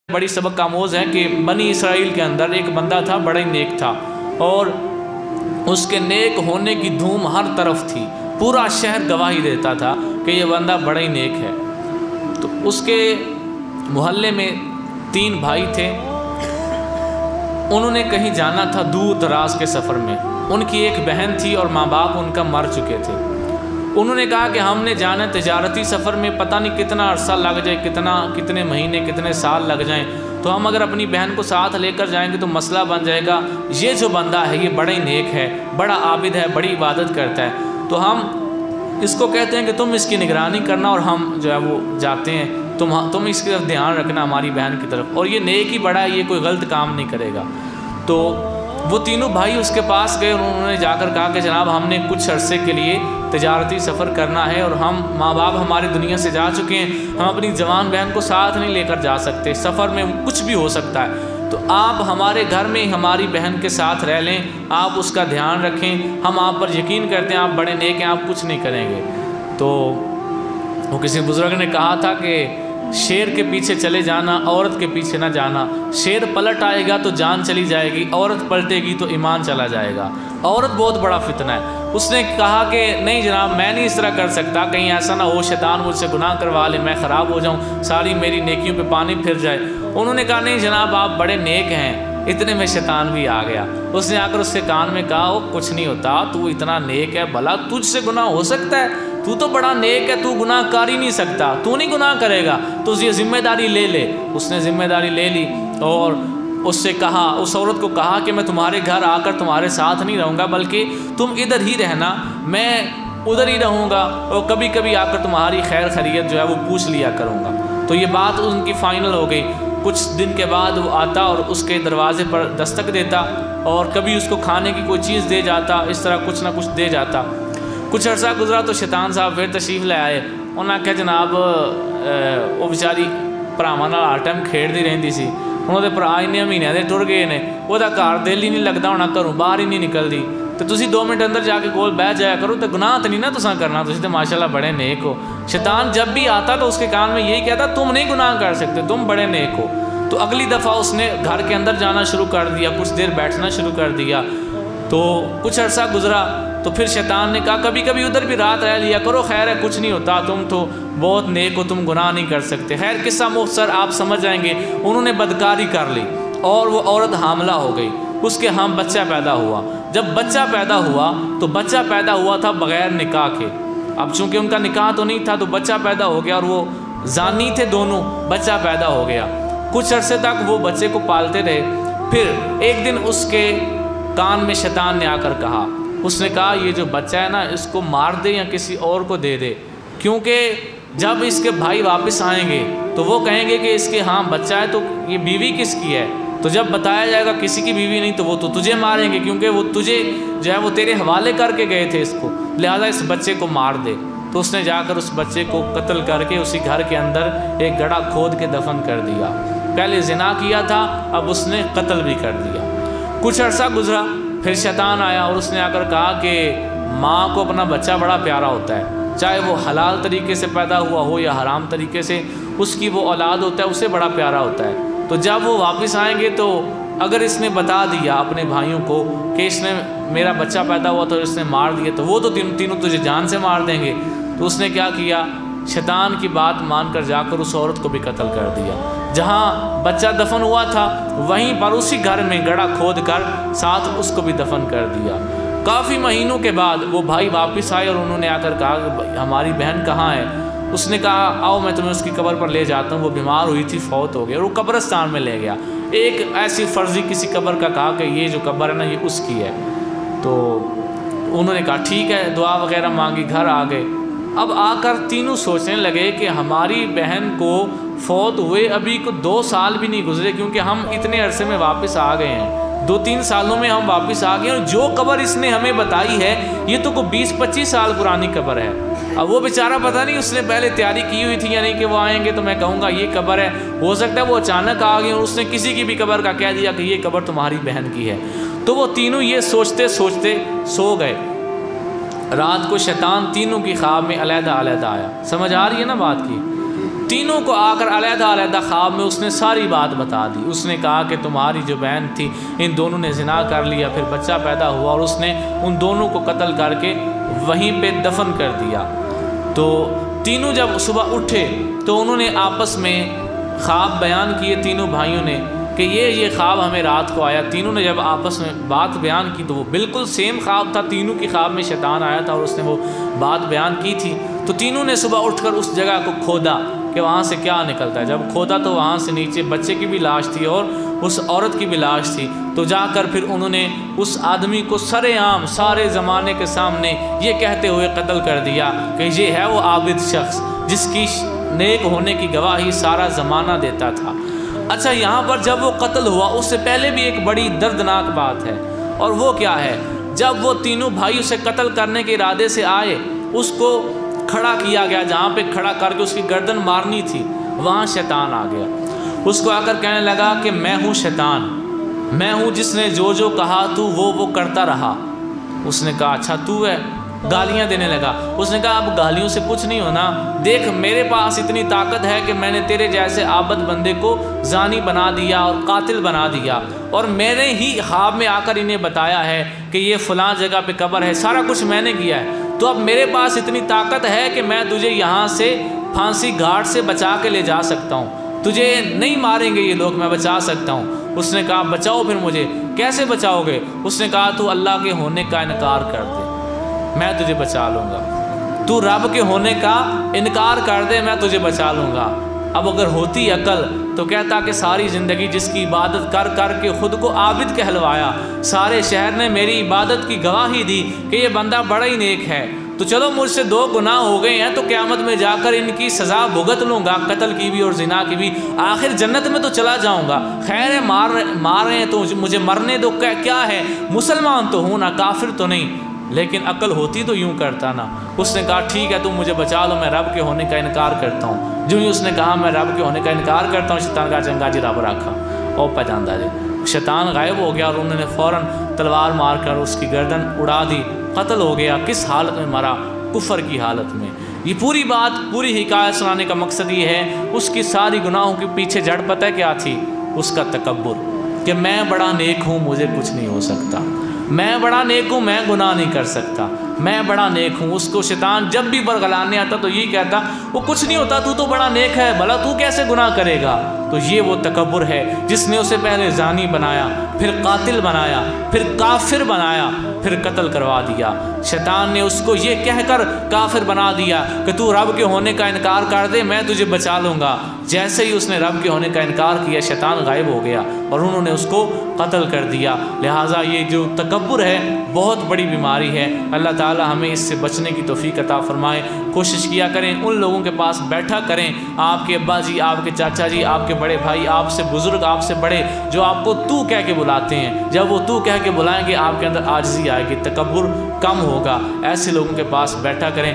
بڑی سبق آموز ہے کہ بنی اسرائیل کے اندر ایک بندہ تھا، بڑا ہی نیک تھا، اور اس کے نیک ہونے کی دھوم ہر طرف تھی، پورا شہر گواہی دیتا تھا کہ یہ بندہ بڑا ہی نیک ہے۔ تو اس کے محلے میں 3 بھائی تھے، انہوں نے کہیں جانا تھا دور دراز کے سفر میں۔ ان کی ایک بہن تھی اور ماں باپ ان کا مر چکے تھے۔ انہوں نے کہا کہ ہم نے جانا تجارتی سفر میں، پتہ نہیں کتنا عرصہ لگ جائے، کتنے مہینے کتنے سال لگ جائیں، تو ہم اگر اپنی بہن کو ساتھ لے کر جائیں گے تو مسئلہ بن جائے گا، یہ جو بندہ ہے یہ بڑا ہی نیک ہے، بڑا عابد ہے، بڑی عبادت کرتا ہے، تو ہم اس کو کہتے ہیں کہ تم اس کی نگرانی کرنا اور ہم جو ہے وہ جاتے ہیں، تم اس کی طرف دھیان رکھنا ہماری بہن کی طرف، اور یہ نیک ہی بڑا ہے، یہ کوئی غلط کام نہیں کرے گا۔ تو وہ تینوں بھائی اس کے پاس گئے اور انہوں نے جا کر کہا کہ جناب ہم نے کچھ عرصے کے لیے تجارتی سفر کرنا ہے، اور ہم ماں باپ ہماری دنیا سے جا چکے ہیں، ہم اپنی جوان بہن کو ساتھ نہیں لے کر جا سکتے، سفر میں کچھ بھی ہو سکتا ہے، تو آپ ہمارے گھر میں ہماری بہن کے ساتھ رہ لیں، آپ اس کا دھیان رکھیں، ہم آپ پر یقین کرتے ہیں، آپ بڑے نیک ہیں، آپ کچھ نہیں کریں گے۔ تو وہ کسی بزرگ نے کہا تھا کہ شیر کے پیچھے چلے جانا، عورت کے پیچھے نہ جانا، شیر پلٹ آئے گا تو جان چلی جائے گی، عورت پلٹے گی تو ایمان چلا جائے گا، عورت بہت بڑا فتنہ ہے۔ اس نے کہا کہ نہیں جناب میں نہیں اس طرح کر سکتا، کہیں ایسا نہ ہو شیطان مجھ سے گناہ کروا لے، میں خراب ہو جاؤں، ساری میری نیکیوں پہ پانی پھر جائے۔ انہوں نے کہا نہیں جناب آپ بڑے نیک ہیں، اتنے میں شیطان بھی آ گیا، اس نے آ کر اس کے کان میں کہا وہ کچھ نہیں ہوتا، تو اتنا نیک ہے، بھلا تجھ سے گناہ ہو سکتا ہے، تو تو بڑا نیک ہے، تو گناہ کر ہی نہیں سکتا، تو نہیں گناہ کرے گا، تو یہ ذمہ داری لے لے۔ اس نے ذمہ داری لے لی اور اس سے کہا، اس عورت کو کہا کہ میں تمہارے گھر آ کر تمہارے ساتھ نہیں رہوں گا، بلکہ تم ادھر ہی رہنا، میں ادھر ہی رہوں گا، اور کبھی کبھی آ کر تمہاری خیر خیریت جو ہے وہ پوچھ لیا کروں گا۔ تو یہ بات ان کی فائنل ہو گئی۔ کچھ دن کے بعد وہ آتا اور اس کے دروازے پر دستک دیتا، اور کبھی اس کو کھانے کی کوئی چیز دے جاتا، اس طرح کچھ نہ کچھ دے جاتا۔ کچھ عرصہ گزرا تو شیطان صاحب پھر تشریف لے آئے، انہوں نے کہا جناب وہ بیچاری ਭਰਾਵਾਂ ਨਾਲ ہر ٹائم کھیڈਦੀ ਰਹਿੰਦੀ ਸੀ, ਉਹਨਾਂ ਦੇ ਭਰਾ ਇੰਨੇ ਮਹੀਨਿਆਂ ਦੇ ਟੁਰ ਗਏ ਨੇ, ਉਹਦਾ ਘਰ ਦਿਲ ਹੀ ਨਹੀਂ ਲੱਗਦਾ ਹੋਣਾ, ਘਰੋਂ ਬਾਹਰ ਹੀ ਨਹੀਂ ਨਿਕਲਦੀ, تو ਤੁਸੀਂ 2 منٹ اندر جا کے کول بیٹھ جایا کرو، تو گناہ تو نہیں نا تساں کرنا، تسی تو ماشاءاللہ بڑے نیک ہو۔ شیطان جب بھی آتا تو اس کے کان میں یہی کہتا تم نہیں گناہ کر سکتے، تم بڑے نیک ہو۔ تو اگلی دفعہ اس نے گھر کے اندر جانا شروع کر دیا، کچھ دیر بیٹھنا شروع کر دیا۔ تو کچھ عرصہ گزرا تو پھر شیطان نے کہا کبھی کبھی ادھر بھی رات رہ لیا کرو، خیر ہے کچھ نہیں ہوتا، تم تو بہت نیک ہو، تم گناہ نہیں کر سکتے۔ خیر قصہ مختصر آپ سمجھ جائیں گے، انہوں نے بدکاری کر لی اور وہ عورت حاملہ ہو گئی، اس کے ہاں بچہ پیدا ہوا۔ جب بچہ پیدا ہوا تو بچہ پیدا ہوا تھا بغیر نکاح کے، اب چونکہ ان کا نکاح تو نہیں تھا تو بچہ پیدا ہو گیا، اور وہ زانی تھے دونوں، بچہ پیدا ہو گیا۔ کچھ عرصے تک وہ بچے کو پالتے رہے، پھر ایک دن اس کے کان میں شیطان نے آ کر کہا، اس نے کہا یہ جو بچہ ہے نا اس کو مار دے یا کسی اور کو دے دے، کیونکہ جب اس کے بھائی واپس آئیں گے تو وہ کہیں گے کہ اس کے ہاں بچہ ہے تو یہ بیوی کس کی ہے، تو جب بتایا جائے گا کسی کی بیوی نہیں تو وہ تو تجھے ماریں گے، کیونکہ وہ تجھے جو ہے وہ تیرے حوالے کر کے گئے تھے اس کو، لہذا اس بچے کو مار دے۔ تو اس نے جا کر اس بچے کو قتل کر کے اسی گھر کے اندر ایک گڑھا کھود کے دفن کر دیا۔ پہلے زنا کیا تھا، اب اس نے قتل بھی کر دیا۔ کچھ عرصہ گزرا، پھر شیطان آیا اور اس نے آ کر کہا کہ ماں کو اپنا بچہ بڑا پیارا ہوتا ہے، چاہے وہ حلال طریقے سے پیدا ہوا ہو یا حرام طریقے سے، اس کی وہ اولاد ہوتا ہے، اسے بڑا پیارا ہوتا ہے۔ تو جب وہ واپس آئیں گے تو اگر اس نے بتا دیا اپنے بھائیوں کو کہ اس نے میرا بچہ پیدا ہوا تو اس نے مار دیا، تو وہ تو تینوں تجھے جان سے مار دیں گے۔ تو اس نے کیا کیا، شیطان کی بات مان کر جا کر اس عورت کو بھی قتل کر دیا۔ جہاں بچہ دفن ہوا تھا وہیں پر اسی گھر میں گڑھا کھود کر ساتھ اس کو بھی دفن کر دیا۔ کافی مہینوں کے بعد وہ بھائی واپس آئے اور انہوں نے آ کر کہا کہ ہماری بہن کہاں ہے؟ اس نے کہا آؤ میں تمہیں اس کی قبر پر لے جاتا ہوں، وہ بیمار ہوئی تھی، فوت ہو گئی، اور وہ قبرستان میں لے گیا، ایک ایسی فرضی کسی قبر کا کہا کہ یہ جو قبر ہے نا یہ اس کی ہے۔ تو انہوں نے کہا ٹھیک ہے، دعا وغیرہ مانگی، گھر آ گئے۔ اب آ کر تینوں سوچنے لگے کہ ہماری بہن کو فوت ہوئے ابھی کو 2 سال بھی نہیں گزرے، کیونکہ ہم اتنے عرصے میں واپس آ گئے ہیں، 2-3 سالوں میں ہم واپس آ گئے، اور جو قبر اس نے ہمیں بتائی ہے یہ تو کوئی 20-25 سال پرانی قبر ہے۔ اب وہ بیچارہ پتہ نہیں اس نے پہلے تیاری کی ہوئی تھی یا نہیں کہ وہ آئیں گے تو میں کہوں گا یہ قبر ہے، ہو سکتا ہے وہ اچانک آ گئے اور اس نے کسی کی بھی قبر کا کہہ دیا کہ یہ قبر تمہاری بہن کی ہے۔ تو وہ تینوں یہ سوچتے سوچتے سو گئے۔ رات کو شیطان تینوں کی خواب میں علیحدہ علیحدہ آیا، سمجھ آ رہی ہے نا بات کی؟ تینوں کو آ کر علیحدہ علیحدہ خواب میں اس نے ساری بات بتا دی۔ اس نے کہا کہ تمہاری جو بہن تھی ان دونوں نے زنا کر لیا، پھر بچہ پیدا ہوا اور اس نے ان دونوں کو قتل کر کے وہیں پہ دفن کر دیا۔ تو تینوں جب صبح اٹھے تو انہوں نے آپس میں خواب بیان کیے تینوں بھائیوں نے کہ یہ خواب ہمیں رات کو آیا۔ تینوں نے جب آپس میں بات بیان کی تو وہ بالکل سیم خواب تھا، تینوں کی خواب میں شیطان آیا تھا اور اس نے وہ بات بیان کی تھی۔ تو تینوں نے صبح اٹھ کر اس جگہ کو کھودا کہ وہاں سے کیا نکلتا ہے۔ جب کھودا تو وہاں سے نیچے بچے کی بھی لاش تھی اور اس عورت کی بھی لاش تھی۔ تو جا کر پھر انہوں نے اس آدمی کو سر عام سارے زمانے کے سامنے یہ کہتے ہوئے قتل کر دیا کہ یہ ہے وہ عابد شخص جس کی نیک ہونے کی گواہی سارا زمانہ دیتا تھا۔ اچھا، یہاں پر جب وہ قتل ہوا اس سے پہلے بھی ایک بڑی دردناک بات ہے، اور وہ کیا ہے؟ جب وہ تینوں بھائی اسے قتل کرنے کے ارادے سے آئے، اس کو کھڑا کیا گیا، جہاں پہ کھڑا کر کے اس کی گردن مارنی تھی وہاں شیطان آ گیا۔ اس کو آ کر کہنے لگا کہ میں ہوں شیطان، میں ہوں جس نے جو جو کہا تو وہ کرتا رہا۔ اس نے کہا اچھا تو ہے؟ گالیاں دینے لگا۔ اس نے کہا اب گالیوں سے کچھ نہیں ہونا، دیکھ میرے پاس اتنی طاقت ہے کہ میں نے تیرے جیسے عابد بندے کو زانی بنا دیا اور قاتل بنا دیا، اور میں نے ہی خواب میں آ کر انہیں بتایا ہے کہ یہ فلاں جگہ پہ قبر ہے، سارا کچھ میں نے کیا ہے۔ تو اب میرے پاس اتنی طاقت ہے کہ میں تجھے یہاں سے پھانسی گھاٹ سے بچا کے لے جا سکتا ہوں، تجھے نہیں ماریں گے یہ لوگ، میں بچا سکتا ہوں۔ اس نے کہا بچاؤ پھر مجھے۔ کیسے بچاؤ گے؟ اس نے کہا تو اللہ کے ہونے کا انکار کر دے، میں تجھے بچا لوں گا۔ تو رب کے ہونے کا انکار کر دے، میں تجھے بچا لوں گا۔ اب اگر ہوتی عقل تو کہتا کہ ساری زندگی جس کی عبادت کر کر کے خود کو عابد کہلوایا، سارے شہر نے میری عبادت کی گواہی دی کہ یہ بندہ بڑا ہی نیک ہے، تو چلو مجھ سے 2 گناہ ہو گئے ہیں تو قیامت میں جا کر ان کی سزا بھگت لوں گا، قتل کی بھی اور زنا کی بھی، آخر جنت میں تو چلا جاؤں گا۔ خیر ہے مار رہے ہیں تو مجھے مرنے دو، کیا ہے مسلمان تو ہوں نا، کافر تو نہیں، لیکن عقل ہوتی تو یوں کرتا نا۔ اس نے کہا ٹھیک ہے تم مجھے بچا لو، میں رب کے ہونے کا انکار کرتا ہوں۔ جو ہی اس نے کہا میں رب کے ہونے کا انکار کرتا ہوں، شیطان کا چنگا جی رب رکھا اور پہچاندہ جی شیطان غائب ہو گیا، اور انہوں نے فوراً تلوار مار کر اس کی گردن اڑا دی، قتل ہو گیا۔ کس حالت میں مرا؟ کفر کی حالت میں۔ یہ پوری بات، پوری حکایت سنانے کا مقصد یہ ہے، اس کی ساری گناہوں کے پیچھے جڑ پتہ کیا تھی؟ اس کا تکبر، کہ میں بڑا نیک ہوں، مجھے کچھ نہیں ہو سکتا، میں بڑا نیک ہوں، میں گناہ نہیں کر سکتا، میں بڑا نیک ہوں۔ اس کو شیطان جب بھی برگلانے آتا تو یہی کہتا وہ کچھ نہیں ہوتا، تو بڑا نیک ہے، بھلا تو کیسے گناہ کرے گا؟ تو یہ وہ تکبر ہے جس نے اسے پہلے زانی بنایا، پھر قاتل بنایا، پھر کافر بنایا، پھر قتل کروا دیا۔ شیطان نے اس کو یہ کہہ کر کافر بنا دیا کہ تو رب کے ہونے کا انکار کر دے، میں تجھے بچا لوں گا۔ جیسے ہی اس نے رب کے ہونے کا انکار کیا، شیطان غائب ہو گیا اور انہوں نے اس کو قتل کر دیا۔ لہٰذا یہ جو تکبر ہے بہت بڑی بیماری ہے۔ اللہ تعالی ہمیں اس سے بچنے کی توفیق عطا فرمائے۔ کوشش کیا کریں ان لوگوں کے پاس بیٹھا کریں، آپ کے ابا جی، آپ کے چاچا جی، آپ کے بڑے بھائی، آپ سے بزرگ، آپ سے بڑے، جو آپ کو تو کہہ کے بلاتے ہیں۔ جب وہ تو کہہ کے بلائیں گے آپ کے اندر عاجزی آئے گی، تکبر کم ہوگا۔ ایسے لوگوں کے پاس بیٹھا کریں۔